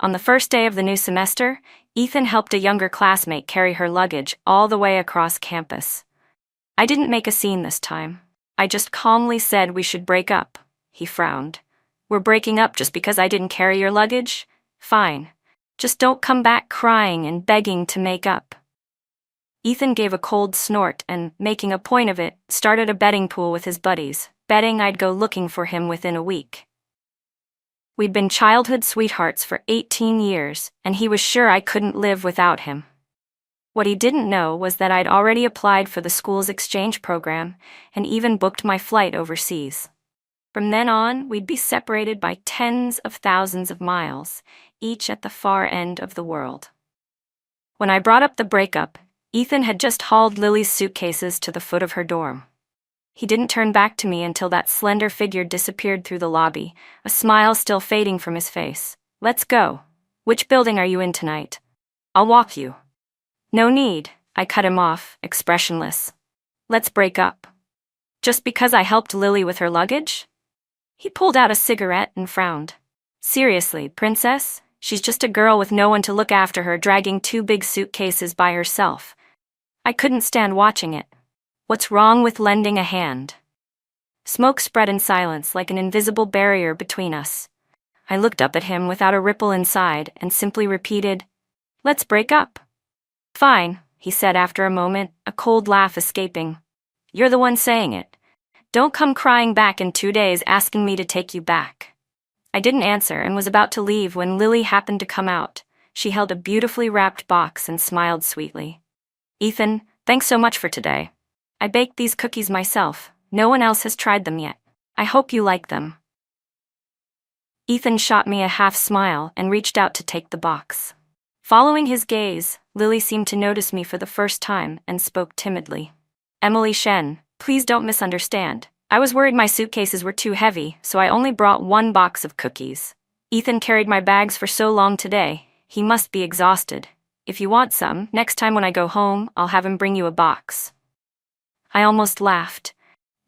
On the first day of the new semester, Ethan helped a younger classmate carry her luggage all the way across campus. I didn't make a scene this time. I just calmly said we should break up. He frowned. We're breaking up just because I didn't carry your luggage? Fine. Just don't come back crying and begging to make up. Ethan gave a cold snort and, making a point of it, started a betting pool with his buddies, betting I'd go looking for him within a week. We'd been childhood sweethearts for 18 years, and he was sure I couldn't live without him. What he didn't know was that I'd already applied for the school's exchange program and even booked my flight overseas. From then on, we'd be separated by tens of thousands of miles, each at the far end of the world. When I brought up the breakup, Ethan had just hauled Lily's suitcases to the foot of her dorm. He didn't turn back to me until that slender figure disappeared through the lobby, a smile still fading from his face. Let's go. Which building are you in tonight? I'll walk you. No need, I cut him off, expressionless. Let's break up. Just because I helped Lily with her luggage? He pulled out a cigarette and frowned. Seriously, princess? She's just a girl with no one to look after her, dragging 2 big suitcases by herself. I couldn't stand watching it. What's wrong with lending a hand? Smoke spread in silence like an invisible barrier between us. I looked up at him without a ripple inside and simply repeated, "Let's break up." "Fine," he said after a moment, a cold laugh escaping. "You're the one saying it. Don't come crying back in 2 days asking me to take you back." I didn't answer and was about to leave when Lily happened to come out. She held a beautifully wrapped box and smiled sweetly. "Ethan, thanks so much for today. I baked these cookies myself. No one else has tried them yet. I hope you like them." Ethan shot me a half smile and reached out to take the box. Following his gaze, Lily seemed to notice me for the first time and spoke timidly. "Emily Shen, please don't misunderstand. I was worried my suitcases were too heavy, so I only brought 1 box of cookies. Ethan carried my bags for so long today, he must be exhausted. If you want some, next time when I go home, I'll have him bring you a box." I almost laughed.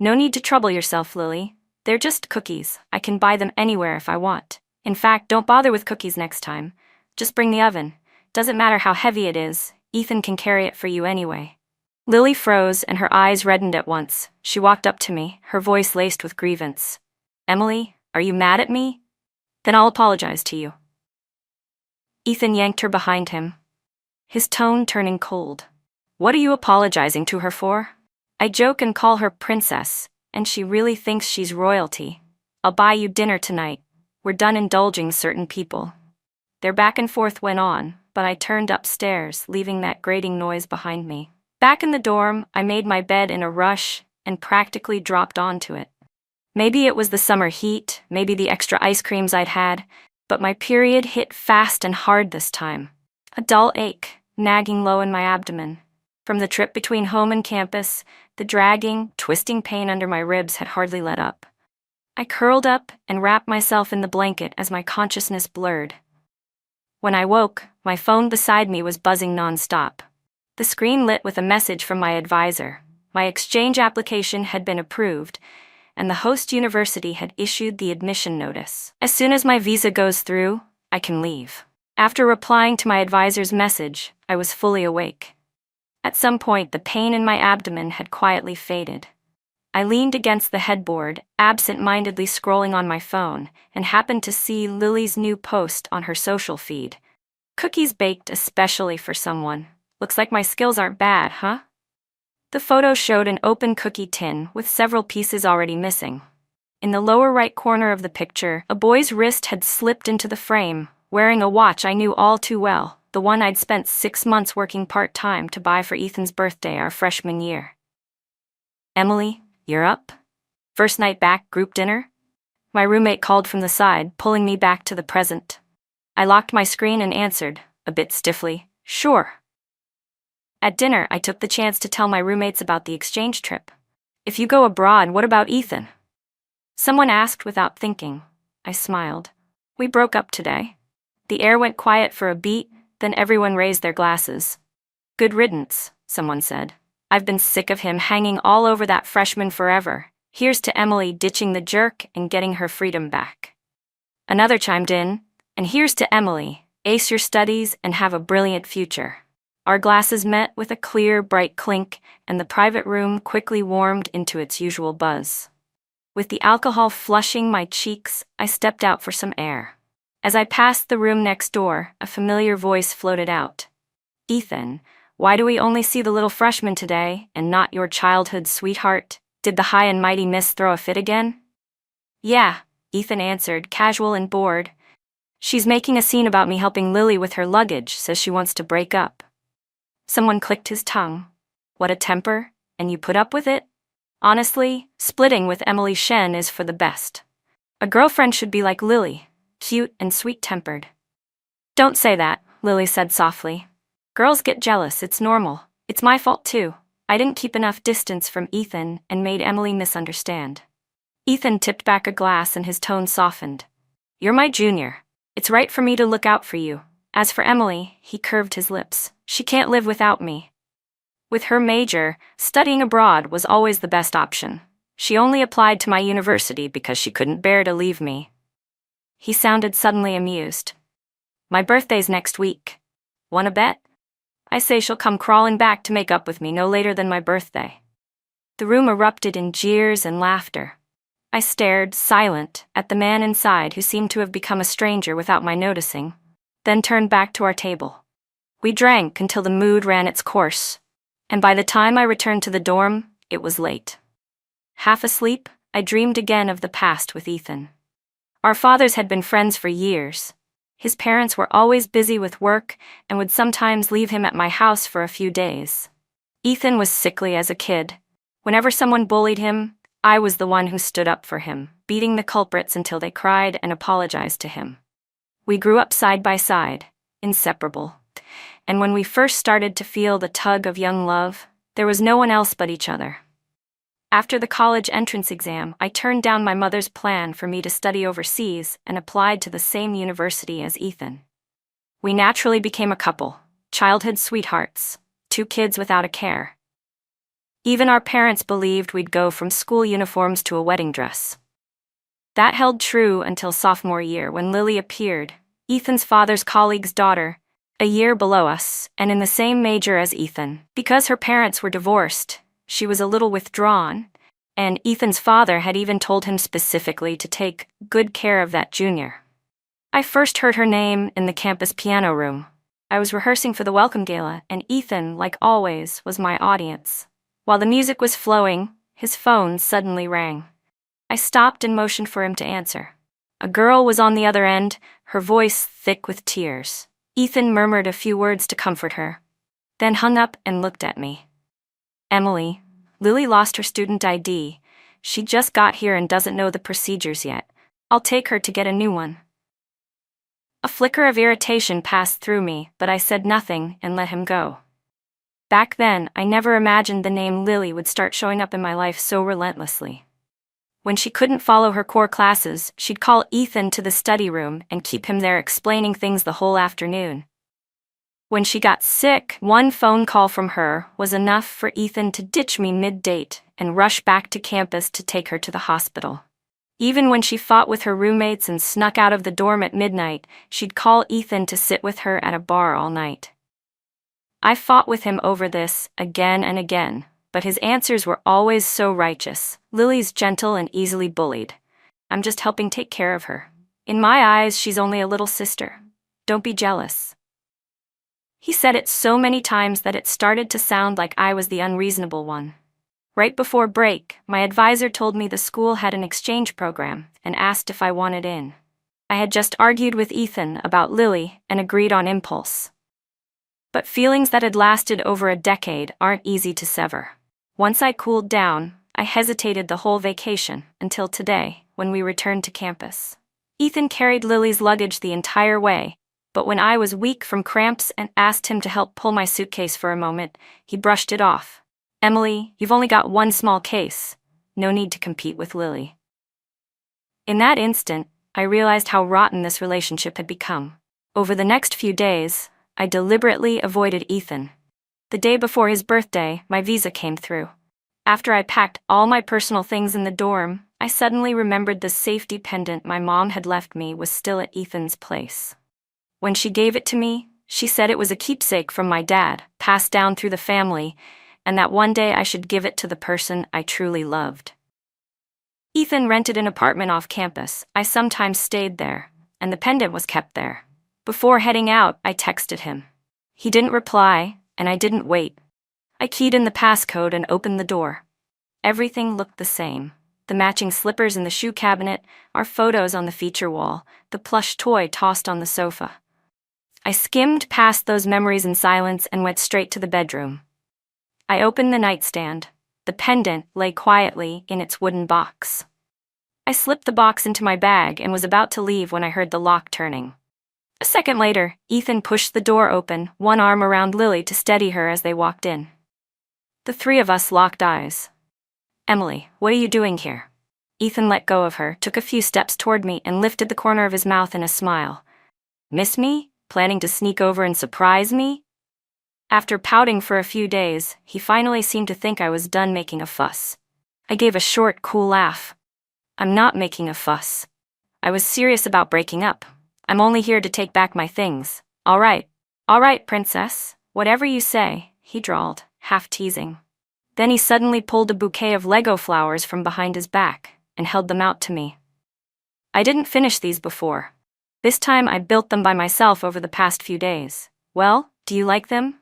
"No need to trouble yourself, Lily. They're just cookies. I can buy them anywhere if I want. In fact, don't bother with cookies next time. Just bring the oven. Doesn't matter how heavy it is, Ethan can carry it for you anyway." Lily froze and her eyes reddened at once. She walked up to me, her voice laced with grievance. "Emily, are you mad at me? Then I'll apologize to you." Ethan yanked her behind him, his tone turning cold. "What are you apologizing to her for? I joke and call her princess, and she really thinks she's royalty. I'll buy you dinner tonight. We're done indulging certain people." Their back and forth went on, but I turned upstairs, leaving that grating noise behind me. Back in the dorm, I made my bed in a rush and practically dropped onto it. Maybe it was the summer heat, maybe the extra ice creams I'd had, but my period hit fast and hard this time. A dull ache, nagging low in my abdomen. From the trip between home and campus, the dragging, twisting pain under my ribs had hardly let up. I curled up and wrapped myself in the blanket as my consciousness blurred. When I woke, my phone beside me was buzzing nonstop. The screen lit with a message from my advisor. My exchange application had been approved, and the host university had issued the admission notice. As soon as my visa goes through, I can leave. After replying to my advisor's message, I was fully awake. At some point, the pain in my abdomen had quietly faded. I leaned against the headboard, absent-mindedly scrolling on my phone, and happened to see Lily's new post on her social feed. "Cookies baked especially for someone. Looks like my skills aren't bad, huh?" The photo showed an open cookie tin with several pieces already missing. In the lower right corner of the picture, a boy's wrist had slipped into the frame, wearing a watch I knew all too well, the one I'd spent 6 months working part-time to buy for Ethan's birthday our freshman year. "Emily, you're up? First night back, group dinner?" My roommate called from the side, pulling me back to the present. I locked my screen and answered, a bit stiffly, "Sure." At dinner, I took the chance to tell my roommates about the exchange trip. "If you go abroad, what about Ethan?" Someone asked without thinking. I smiled. "We broke up today." The air went quiet for a beat, then everyone raised their glasses. "Good riddance," someone said. "I've been sick of him hanging all over that freshman forever. Here's to Emily ditching the jerk and getting her freedom back." Another chimed in, "And here's to Emily, Ace your studies and have a brilliant future." Our glasses met with a clear, bright clink, and the private room quickly warmed into its usual buzz. With the alcohol flushing my cheeks, I stepped out for some air. As I passed the room next door, a familiar voice floated out. "Ethan, why do we only see the little freshman today, and not your childhood sweetheart? Did the high and mighty miss throw a fit again?" "Yeah," Ethan answered, casual and bored. "She's making a scene about me helping Lily with her luggage, says she wants to break up." Someone clicked his tongue. "What a temper, and you put up with it?" "Honestly, splitting with Emily Shen is for the best. A girlfriend should be like Lily, cute and sweet-tempered." "Don't say that," Lily said softly. "Girls get jealous, it's normal. It's my fault too. I didn't keep enough distance from Ethan and made Emily misunderstand." Ethan tipped back a glass and his tone softened. "You're my junior. It's right for me to look out for you. As for Emily," he curved his lips, "she can't live without me." With her major, studying abroad was always the best option. She only applied to my university because she couldn't bear to leave me. He sounded suddenly amused. "My birthday's next week. Wanna bet? I say she'll come crawling back to make up with me no later than my birthday." The room erupted in jeers and laughter. I stared, silent, at the man inside who seemed to have become a stranger without my noticing, then turned back to our table. We drank until the mood ran its course, and by the time I returned to the dorm, it was late. Half asleep, I dreamed again of the past with Ethan. Our fathers had been friends for years. His parents were always busy with work and would sometimes leave him at my house for a few days. Ethan was sickly as a kid. Whenever someone bullied him, I was the one who stood up for him, beating the culprits until they cried and apologized to him. We grew up side by side, inseparable. And when we first started to feel the tug of young love, there was no one else but each other. After the college entrance exam, I turned down my mother's plan for me to study overseas and applied to the same university as Ethan. We naturally became a couple, childhood sweethearts, 2 kids without a care. Even our parents believed we'd go from school uniforms to a wedding dress. That held true until sophomore year when Lily appeared, Ethan's father's colleague's daughter, a year below us, and in the same major as Ethan. Because her parents were divorced, she was a little withdrawn, and Ethan's father had even told him specifically to take good care of that junior. I first heard her name in the campus piano room. I was rehearsing for the welcome gala, and Ethan, like always, was my audience. While the music was flowing, his phone suddenly rang. I stopped and motioned for him to answer. A girl was on the other end, her voice thick with tears. Ethan murmured a few words to comfort her, then hung up and looked at me. "Emily, Lily lost her student ID. She just got here and doesn't know the procedures yet. I'll take her to get a new one." A flicker of irritation passed through me, but I said nothing and let him go. Back then, I never imagined the name Lily would start showing up in my life so relentlessly. When she couldn't follow her core classes, she'd call Ethan to the study room and keep him there explaining things the whole afternoon. When she got sick, one phone call from her was enough for Ethan to ditch me mid-date and rush back to campus to take her to the hospital. Even when she fought with her roommates and snuck out of the dorm at midnight, she'd call Ethan to sit with her at a bar all night. I fought with him over this again and again, but his answers were always so righteous. "Lily's gentle and easily bullied. I'm just helping take care of her. In my eyes, she's only a little sister. Don't be jealous." He said it so many times that it started to sound like I was the unreasonable one. Right before break, my advisor told me the school had an exchange program and asked if I wanted in. I had just argued with Ethan about Lily and agreed on impulse. But feelings that had lasted over a decade aren't easy to sever. Once I cooled down, I hesitated the whole vacation until today, when we returned to campus. Ethan carried Lily's luggage the entire way, but when I was weak from cramps and asked him to help pull my suitcase for a moment, he brushed it off. "Emily, you've only got one small case. No need to compete with Lily." In that instant, I realized how rotten this relationship had become. Over the next few days, I deliberately avoided Ethan. The day before his birthday, my visa came through. After I packed all my personal things in the dorm, I suddenly remembered the safety pendant my mom had left me was still at Ethan's place. When she gave it to me, she said it was a keepsake from my dad, passed down through the family, and that one day I should give it to the person I truly loved. Ethan rented an apartment off campus. I sometimes stayed there, and the pendant was kept there. Before heading out, I texted him. He didn't reply, and I didn't wait. I keyed in the passcode and opened the door. Everything looked the same. The matching slippers in the shoe cabinet, our photos on the feature wall, the plush toy tossed on the sofa. I skimmed past those memories in silence and went straight to the bedroom. I opened the nightstand. The pendant lay quietly in its wooden box. I slipped the box into my bag and was about to leave when I heard the lock turning. A second later, Ethan pushed the door open, one arm around Lily to steady her as they walked in. The three of us locked eyes. "Emily, what are you doing here?" Ethan let go of her, took a few steps toward me, and lifted the corner of his mouth in a smile. "Miss me? Planning to sneak over and surprise me?" After pouting for a few days, he finally seemed to think I was done making a fuss. I gave a short, cool laugh. "I'm not making a fuss. I was serious about breaking up. I'm only here to take back my things." All right, princess. Whatever you say," he drawled, half teasing. Then he suddenly pulled a bouquet of Lego flowers from behind his back and held them out to me. I didn't finish these before. This time I built them by myself over the past few days. "Well, do you like them?"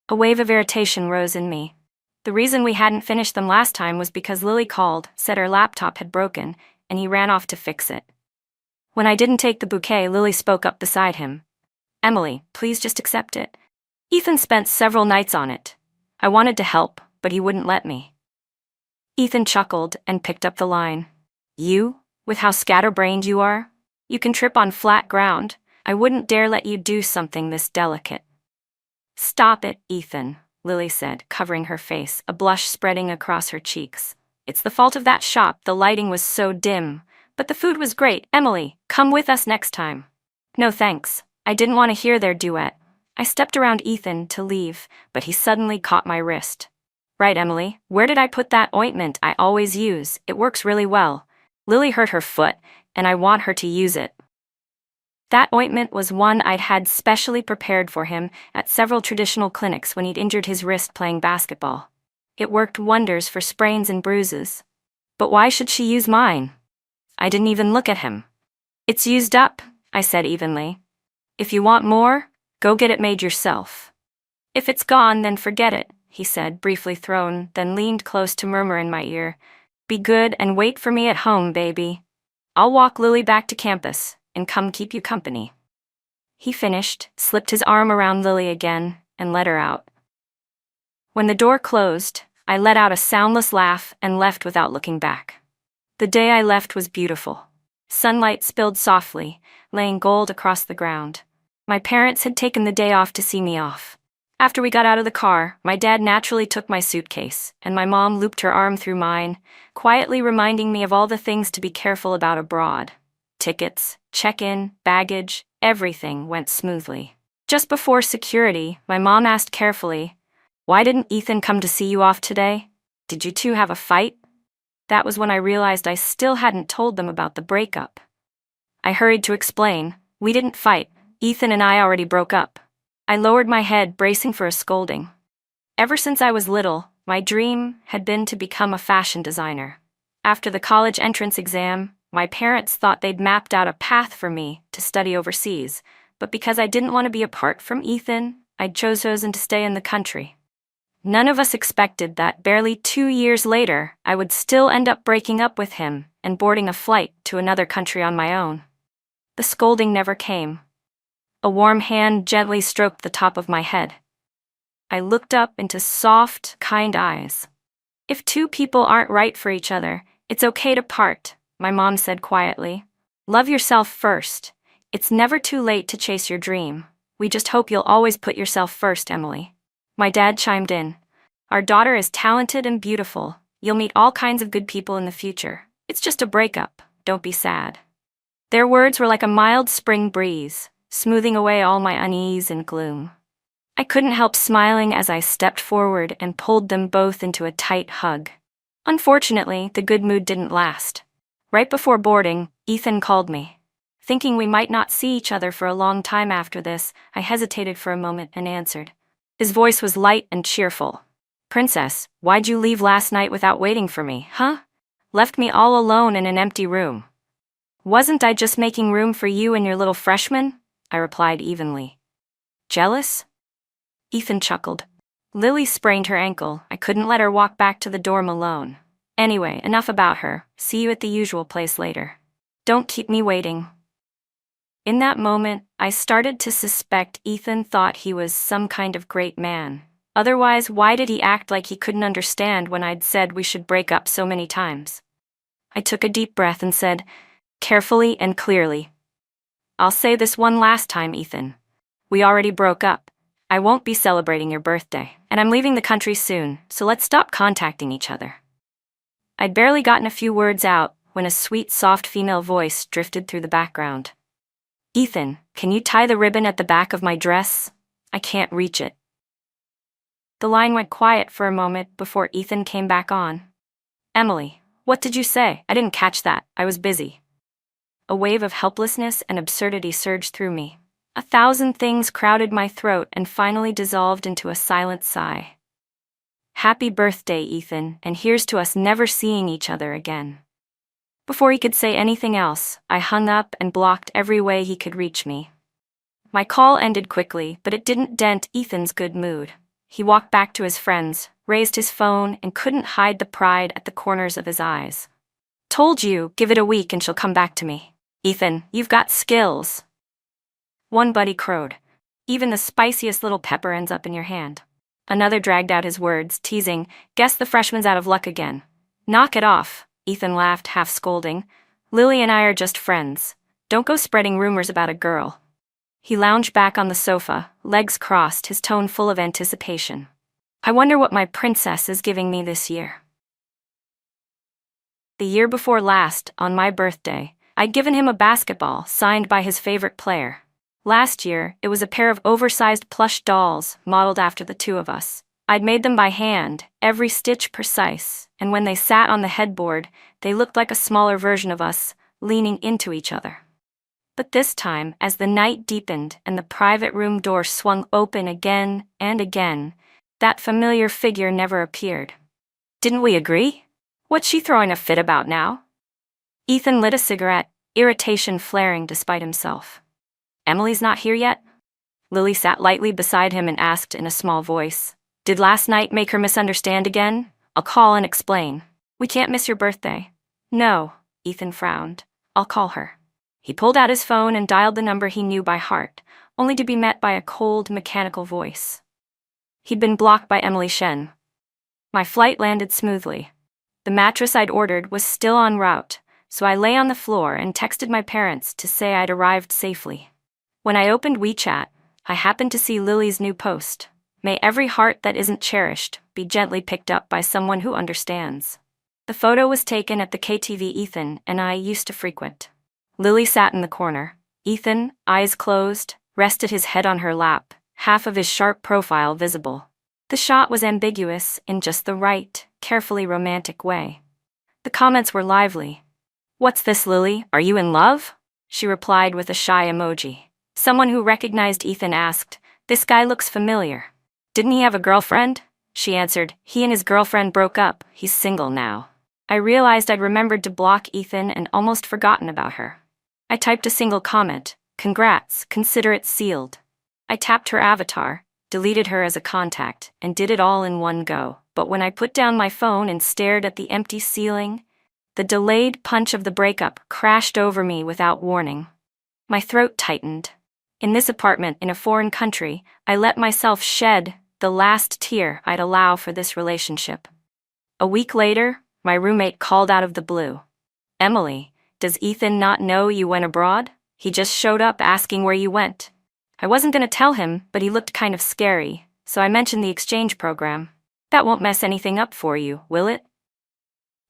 A wave of irritation rose in me. The reason we hadn't finished them last time was because Lily called, said her laptop had broken, and he ran off to fix it. When I didn't take the bouquet, Lily spoke up beside him. "Emily, please just accept it. Ethan spent several nights on it. I wanted to help, but he wouldn't let me." Ethan chuckled and picked up the line. "You, with how scatterbrained you are? You can trip on flat ground. I wouldn't dare let you do something this delicate." "Stop it, Ethan," Lily said, covering her face, a blush spreading across her cheeks. "It's the fault of that shop. The lighting was so dim. But the food was great. Emily, come with us next time." "No thanks. I didn't want to hear their duet." I stepped around Ethan to leave, but he suddenly caught my wrist. "Right, Emily, where did I put that ointment I always use? It works really well. Lily hurt her foot, and I want her to use it." That ointment was one I'd had specially prepared for him at several traditional clinics when he'd injured his wrist playing basketball. It worked wonders for sprains and bruises. But why should she use mine? I didn't even look at him. "It's used up," I said evenly. "If you want more, go get it made yourself." "If it's gone, then forget it," he said, briefly thrown, then leaned close to murmur in my ear, "Be good and wait for me at home, baby. I'll walk Lily back to campus and come keep you company." He finished, slipped his arm around Lily again, and led her out. When the door closed, I let out a soundless laugh and left without looking back. The day I left was beautiful. Sunlight spilled softly, laying gold across the ground. My parents had taken the day off to see me off. After we got out of the car, my dad naturally took my suitcase, and my mom looped her arm through mine, quietly reminding me of all the things to be careful about abroad. Tickets, check-in, baggage, everything went smoothly. Just before security, my mom asked carefully, "Why didn't Ethan come to see you off today? Did you two have a fight?" That was when I realized I still hadn't told them about the breakup. I hurried to explain, "We didn't fight. Ethan and I already broke up." I lowered my head, bracing for a scolding. Ever since I was little, my dream had been to become a fashion designer. After the college entrance exam, my parents thought they'd mapped out a path for me to study overseas, but because I didn't want to be apart from Ethan, I'd chosen to stay in the country. None of us expected that barely 2 years later, I would still end up breaking up with him and boarding a flight to another country on my own. The scolding never came. A warm hand gently stroked the top of my head. I looked up into soft, kind eyes. "If two people aren't right for each other, it's okay to part," my mom said quietly. "Love yourself first. It's never too late to chase your dream. We just hope you'll always put yourself first, Emily." My dad chimed in. "Our daughter is talented and beautiful. You'll meet all kinds of good people in the future. It's just a breakup. Don't be sad." Their words were like a mild spring breeze, smoothing away all my unease and gloom. I couldn't help smiling as I stepped forward and pulled them both into a tight hug. Unfortunately, the good mood didn't last. Right before boarding, Ethan called me. Thinking we might not see each other for a long time after this, I hesitated for a moment and answered. His voice was light and cheerful. Princess, why'd you leave last night without waiting for me, huh? Left me all alone in an empty room. Wasn't I just making room for you and your little freshman? I replied evenly. Jealous? Ethan chuckled. Lily sprained her ankle. I couldn't let her walk back to the dorm alone. Anyway, enough about her. See you at the usual place later. Don't keep me waiting. In that moment, I started to suspect Ethan thought he was some kind of great man. Otherwise, why did he act like he couldn't understand when I'd said we should break up so many times? I took a deep breath and said, carefully and clearly, I'll say this one last time, Ethan. We already broke up. I won't be celebrating your birthday, and I'm leaving the country soon, so let's stop contacting each other. I'd barely gotten a few words out when a sweet, soft female voice drifted through the background. Ethan, can you tie the ribbon at the back of my dress? I can't reach it. The line went quiet for a moment before Ethan came back on. Emily, what did you say? I didn't catch that. I was busy. A wave of helplessness and absurdity surged through me. 1,000 things crowded my throat and finally dissolved into a silent sigh. Happy birthday, Ethan, and here's to us never seeing each other again. Before he could say anything else, I hung up and blocked every way he could reach me. My call ended quickly, but it didn't dent Ethan's good mood. He walked back to his friends, raised his phone, and couldn't hide the pride at the corners of his eyes. Told you, give it a week and she'll come back to me. Ethan, you've got skills. One buddy crowed. Even the spiciest little pepper ends up in your hand. Another dragged out his words, teasing, guess the freshman's out of luck again. Knock it off. Ethan laughed, half scolding. Lily and I are just friends. Don't go spreading rumors about a girl. He lounged back on the sofa, legs crossed, his tone full of anticipation. I wonder what my princess is giving me this year. The year before last, on my birthday, I'd given him a basketball signed by his favorite player. Last year, it was a pair of oversized plush dolls modeled after the two of us. I'd made them by hand, every stitch precise, and when they sat on the headboard, they looked like a smaller version of us, leaning into each other. But this time, as the night deepened and the private room door swung open again and again, that familiar figure never appeared. Didn't we agree? What's she throwing a fit about now? Ethan lit a cigarette, irritation flaring despite himself. Emily's not here yet? Lily sat lightly beside him and asked in a small voice. Did last night make her misunderstand again? I'll call and explain. We can't miss your birthday. No, Ethan frowned. I'll call her. He pulled out his phone and dialed the number he knew by heart, only to be met by a cold, mechanical voice. He'd been blocked by Emily Shen. My flight landed smoothly. The mattress I'd ordered was still en route, so I lay on the floor and texted my parents to say I'd arrived safely. When I opened WeChat, I happened to see Lily's new post. May every heart that isn't cherished be gently picked up by someone who understands. The photo was taken at the KTV Ethan and I used to frequent. Lily sat in the corner. Ethan, eyes closed, rested his head on her lap, half of his sharp profile visible. The shot was ambiguous in just the right, carefully romantic way. The comments were lively. What's this, Lily? Are you in love? She replied with a shy emoji. Someone who recognized Ethan asked, This guy looks familiar. Didn't he have a girlfriend? She answered, He and his girlfriend broke up. He's single now. I realized I'd remembered to block Ethan and almost forgotten about her. I typed a single comment. Congrats, consider it sealed. I tapped her avatar, deleted her as a contact, and did it all in one go. But when I put down my phone and stared at the empty ceiling, the delayed punch of the breakup crashed over me without warning. My throat tightened. In this apartment in a foreign country, I let myself shed the last tear I'd allow for this relationship. A week later, my roommate called out of the blue. Emily, does Ethan not know you went abroad? He just showed up asking where you went. I wasn't going to tell him, but he looked kind of scary, so I mentioned the exchange program. That won't mess anything up for you, will it?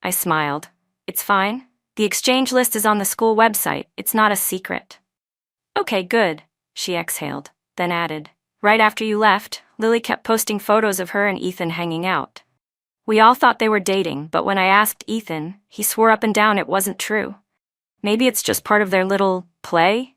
I smiled. It's fine. The exchange list is on the school website. It's not a secret. Okay, good, she exhaled, then added. Right after you left, Lily kept posting photos of her and Ethan hanging out. We all thought they were dating, but when I asked Ethan, he swore up and down it wasn't true. Maybe it's just part of their little Play?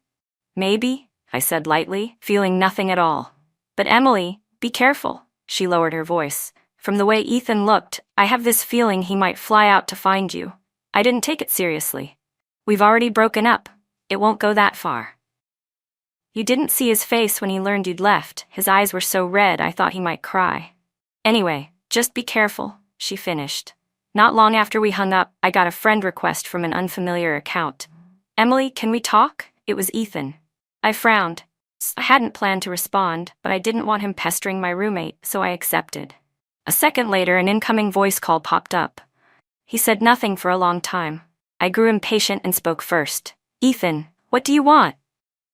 Maybe, I said lightly, feeling nothing at all. But Emily, be careful, she lowered her voice. From the way Ethan looked, I have this feeling he might fly out to find you. I didn't take it seriously. We've already broken up. It won't go that far. You didn't see his face when he learned you'd left. His eyes were so red I thought he might cry. Anyway, just be careful, she finished. Not long after we hung up, I got a friend request from an unfamiliar account. Emily, can we talk? It was Ethan. I frowned. I hadn't planned to respond, but I didn't want him pestering my roommate, so I accepted. A second later, an incoming voice call popped up. He said nothing for a long time. I grew impatient and spoke first. Ethan, what do you want?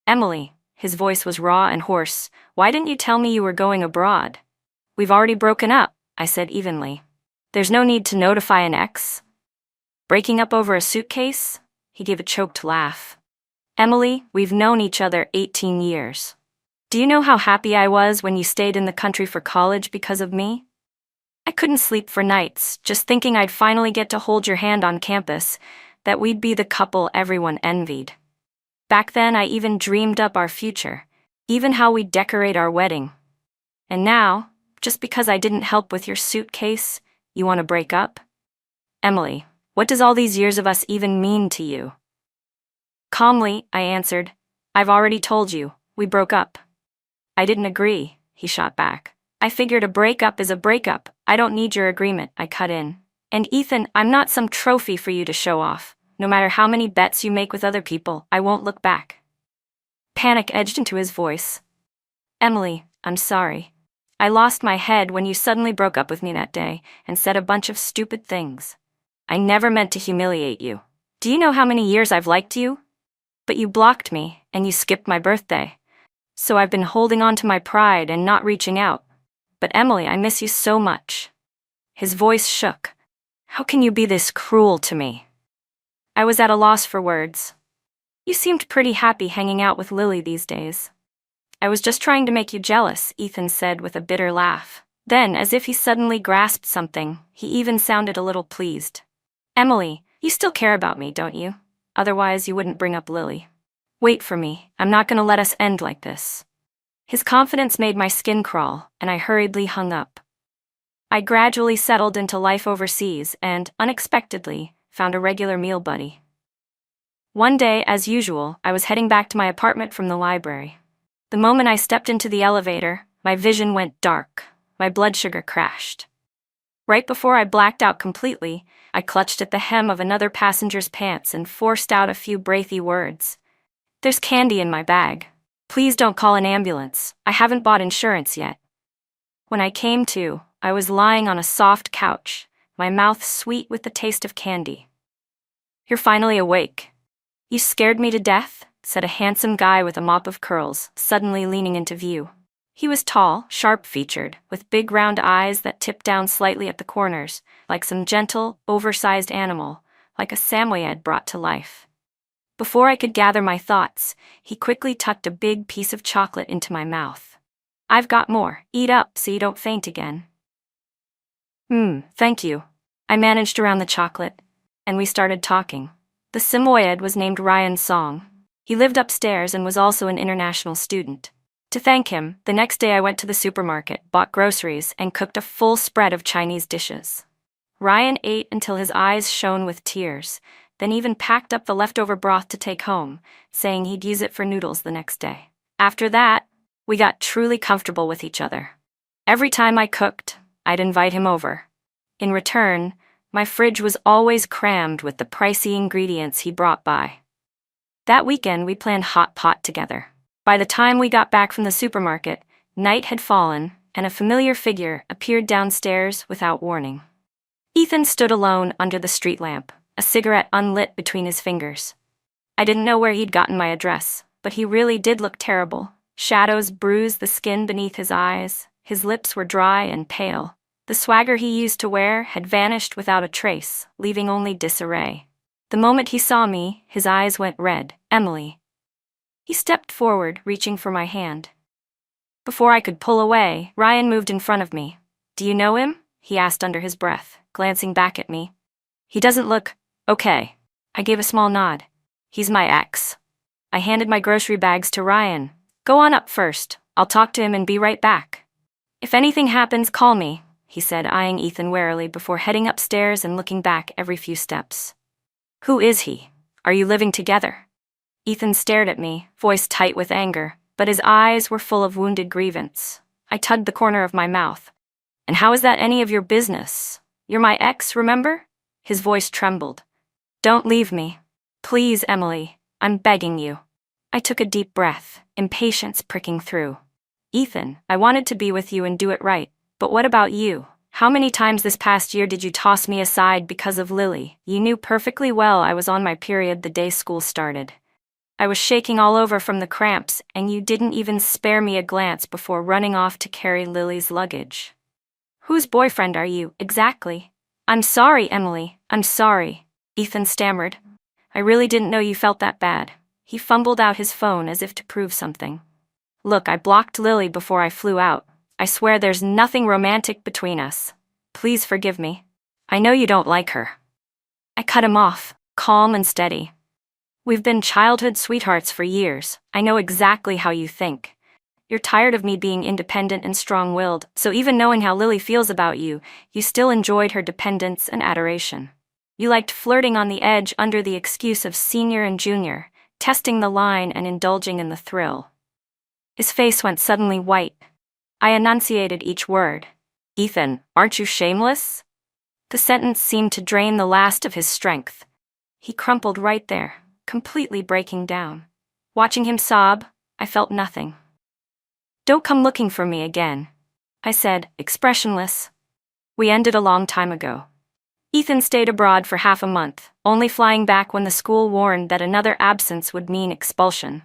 Emily. His voice was raw and hoarse. Why didn't you tell me you were going abroad? We've already broken up, I said evenly. There's no need to notify an ex. Breaking up over a suitcase? He gave a choked laugh. Emily, we've known each other 18 years. Do you know how happy I was when you stayed in the country for college because of me? I couldn't sleep for nights, just thinking I'd finally get to hold your hand on campus, that we'd be the couple everyone envied. Back then I even dreamed up our future, even how we'd decorate our wedding. And now, just because I didn't help with your suitcase, you want to break up? Emily, what does all these years of us even mean to you? Calmly, I answered, I've already told you, we broke up. I didn't agree, he shot back. I figured a breakup is a breakup. I don't need your agreement, I cut in. And Ethan, I'm not some trophy for you to show off. No matter how many bets you make with other people, I won't look back. Panic edged into his voice. Emily, I'm sorry. I lost my head when you suddenly broke up with me that day and said a bunch of stupid things. I never meant to humiliate you. Do you know how many years I've liked you? But you blocked me, and you skipped my birthday. So I've been holding on to my pride and not reaching out. But Emily, I miss you so much. His voice shook. How can you be this cruel to me? I was at a loss for words. You seemed pretty happy hanging out with Lily these days. I was just trying to make you jealous, Ethan said with a bitter laugh. Then, as if he suddenly grasped something, he even sounded a little pleased. Emily, you still care about me, don't you? Otherwise, you wouldn't bring up Lily. Wait for me, I'm not going to let us end like this. His confidence made my skin crawl, and I hurriedly hung up. I gradually settled into life overseas and, unexpectedly, found a regular meal buddy. One day, as usual, I was heading back to my apartment from the library. The moment I stepped into the elevator, my vision went dark. My blood sugar crashed. Right before I blacked out completely, I clutched at the hem of another passenger's pants and forced out a few breathy words. There's candy in my bag. Please don't call an ambulance. I haven't bought insurance yet. When I came to, I was lying on a soft couch, my mouth sweet with the taste of candy. You're finally awake. You scared me to death, said a handsome guy with a mop of curls, suddenly leaning into view. He was tall, sharp-featured, with big round eyes that tipped down slightly at the corners, like some gentle, oversized animal, like a Samoyed brought to life. Before I could gather my thoughts, he quickly tucked a big piece of chocolate into my mouth. I've got more. Eat up so you don't faint again. Thank you. I managed around the chocolate, and we started talking. The Samoyed was named Ryan Song. He lived upstairs and was also an international student. To thank him, the next day I went to the supermarket, bought groceries, and cooked a full spread of Chinese dishes. Ryan ate until his eyes shone with tears, then even packed up the leftover broth to take home, saying he'd use it for noodles the next day. After that, we got truly comfortable with each other. Every time I cooked, I'd invite him over. In return, my fridge was always crammed with the pricey ingredients he brought by. That weekend we planned hot pot together. By the time we got back from the supermarket, night had fallen, and a familiar figure appeared downstairs without warning. Ethan stood alone under the street lamp, a cigarette unlit between his fingers. I didn't know where he'd gotten my address, but he really did look terrible. Shadows bruised the skin beneath his eyes, his lips were dry and pale. The swagger he used to wear had vanished without a trace, leaving only disarray. The moment he saw me, his eyes went red. Emily. He stepped forward, reaching for my hand. Before I could pull away, Ryan moved in front of me. Do you know him? He asked under his breath, glancing back at me. He doesn't look okay. I gave a small nod. He's my ex. I handed my grocery bags to Ryan. Go on up first. I'll talk to him and be right back. If anything happens, call me, he said, eyeing Ethan warily before heading upstairs and looking back every few steps. Who is he? Are you living together? Ethan stared at me, voice tight with anger, but his eyes were full of wounded grievance. I tugged the corner of my mouth. And how is that any of your business? You're my ex, remember? His voice trembled. Don't leave me. Please, Emily. I'm begging you. I took a deep breath, impatience pricking through. Ethan, I wanted to be with you and do it right, but what about you? How many times this past year did you toss me aside because of Lily? You knew perfectly well I was on my period the day school started. I was shaking all over from the cramps, and you didn't even spare me a glance before running off to carry Lily's luggage. Whose boyfriend are you, exactly? I'm sorry, Emily, I'm sorry, Ethan stammered. I really didn't know you felt that bad. He fumbled out his phone as if to prove something. Look, I blocked Lily before I flew out. I swear there's nothing romantic between us. Please forgive me. I know you don't like her. I cut him off, calm and steady. We've been childhood sweethearts for years. I know exactly how you think. You're tired of me being independent and strong-willed, so even knowing how Lily feels about you, you still enjoyed her dependence and adoration. You liked flirting on the edge under the excuse of senior and junior, testing the line and indulging in the thrill. His face went suddenly white. I enunciated each word. Ethan, aren't you shameless? The sentence seemed to drain the last of his strength. He crumpled right there, completely breaking down. Watching him sob, I felt nothing. Don't come looking for me again, I said, expressionless. We ended a long time ago. Ethan stayed abroad for half a month, only flying back when the school warned that another absence would mean expulsion.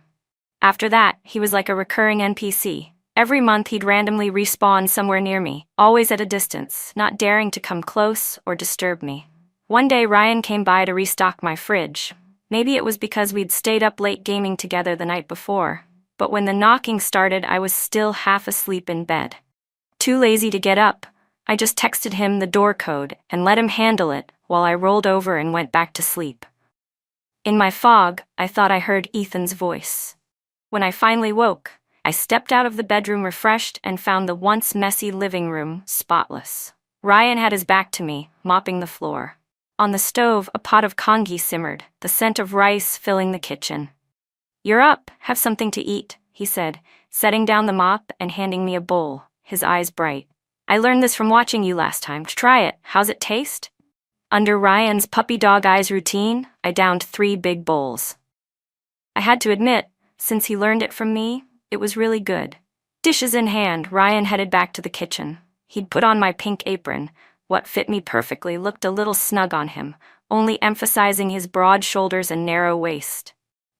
After that, he was like a recurring NPC. Every month he'd randomly respawn somewhere near me, always at a distance, not daring to come close or disturb me. One day Ryan came by to restock my fridge. Maybe it was because we'd stayed up late gaming together the night before, but when the knocking started I was still half asleep in bed. Too lazy to get up, I just texted him the door code and let him handle it while I rolled over and went back to sleep. In my fog, I thought I heard Ethan's voice. When I finally woke, I stepped out of the bedroom refreshed and found the once messy living room spotless. Ryan had his back to me, mopping the floor. On the stove, a pot of congee simmered, the scent of rice filling the kitchen. You're up, have something to eat, he said, setting down the mop and handing me a bowl, his eyes bright. I learned this from watching you last time. Try it. How's it taste? Under Ryan's puppy dog eyes routine, I downed 3 big bowls. I had to admit, since he learned it from me, it was really good. Dishes in hand, Ryan headed back to the kitchen. He'd put on my pink apron. What fit me perfectly looked a little snug on him, only emphasizing his broad shoulders and narrow waist.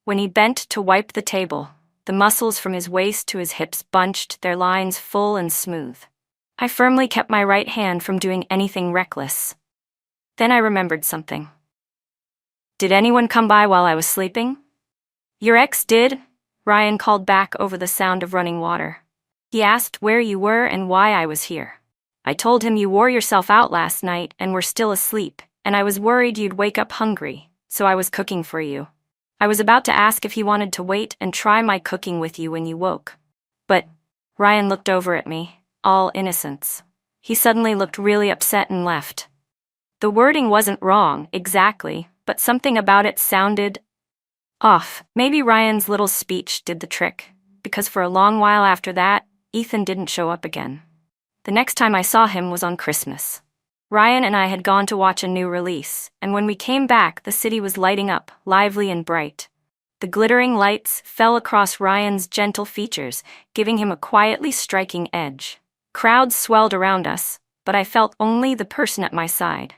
When he bent to wipe the table, the muscles from his waist to his hips bunched, their lines full and smooth. I firmly kept my right hand from doing anything reckless. Then I remembered something. Did anyone come by while I was sleeping? Your ex did, Ryan called back over the sound of running water. He asked where you were and why I was here. I told him you wore yourself out last night and were still asleep, and I was worried you'd wake up hungry, so I was cooking for you. I was about to ask if he wanted to wait and try my cooking with you when you woke. But Ryan looked over at me, all innocence. He suddenly looked really upset and left. The wording wasn't wrong, exactly, but something about it sounded off. Maybe Ryan's little speech did the trick, because for a long while after that, Ethan didn't show up again. The next time I saw him was on Christmas. Ryan and I had gone to watch a new release, and when we came back, the city was lighting up, lively and bright. The glittering lights fell across Ryan's gentle features, giving him a quietly striking edge. Crowds swelled around us, but I felt only the person at my side.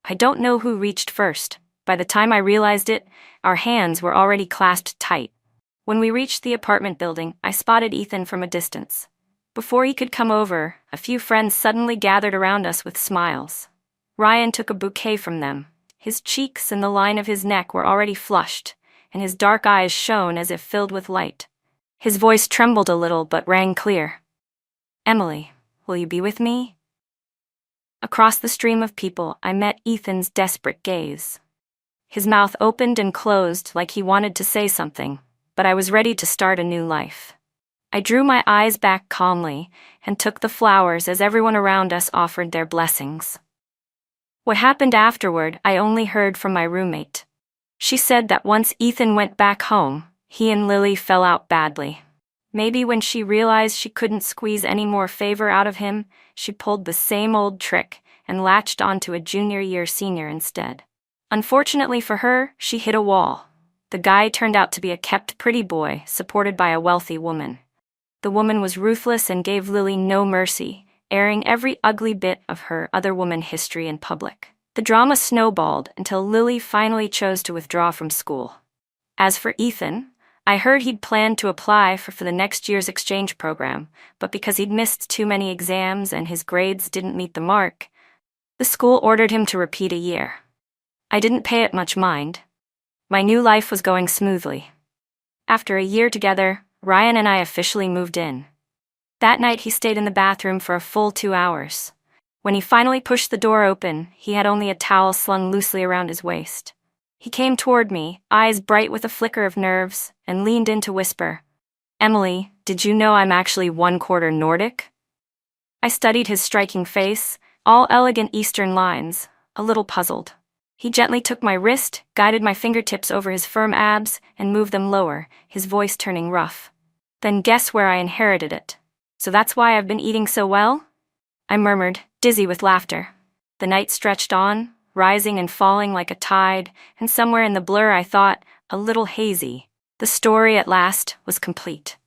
I don't know who reached first. By the time I realized it, our hands were already clasped tight. When we reached the apartment building, I spotted Ethan from a distance. Before he could come over, a few friends suddenly gathered around us with smiles. Ryan took a bouquet from them. His cheeks and the line of his neck were already flushed, and his dark eyes shone as if filled with light. His voice trembled a little but rang clear. Emily, will you be with me? Across the stream of people, I met Ethan's desperate gaze. His mouth opened and closed like he wanted to say something, but I was ready to start a new life. I drew my eyes back calmly and took the flowers as everyone around us offered their blessings. What happened afterward, I only heard from my roommate. She said that once Ethan went back home, he and Lily fell out badly. Maybe when she realized she couldn't squeeze any more favor out of him, she pulled the same old trick and latched onto a junior-year senior instead. Unfortunately for her, she hit a wall. The guy turned out to be a kept pretty boy, supported by a wealthy woman. The woman was ruthless and gave Lily no mercy, airing every ugly bit of her other woman history in public. The drama snowballed until Lily finally chose to withdraw from school. As for Ethan, I heard he'd planned to apply for the next year's exchange program, but because he'd missed too many exams and his grades didn't meet the mark, the school ordered him to repeat a year. I didn't pay it much mind. My new life was going smoothly. After a year together, Ryan and I officially moved in. That night he stayed in the bathroom for a full 2 hours. When he finally pushed the door open, he had only a towel slung loosely around his waist. He came toward me, eyes bright with a flicker of nerves, and leaned in to whisper, "Emily, did you know I'm actually 1/4 Nordic?" I studied his striking face, all elegant Eastern lines, a little puzzled. He gently took my wrist, guided my fingertips over his firm abs, and moved them lower, his voice turning rough. "Then guess where I inherited it. So that's why I've been eating so well?" I murmured, dizzy with laughter. The night stretched on, rising and falling like a tide, and somewhere in the blur I thought, a little hazy, the story at last was complete.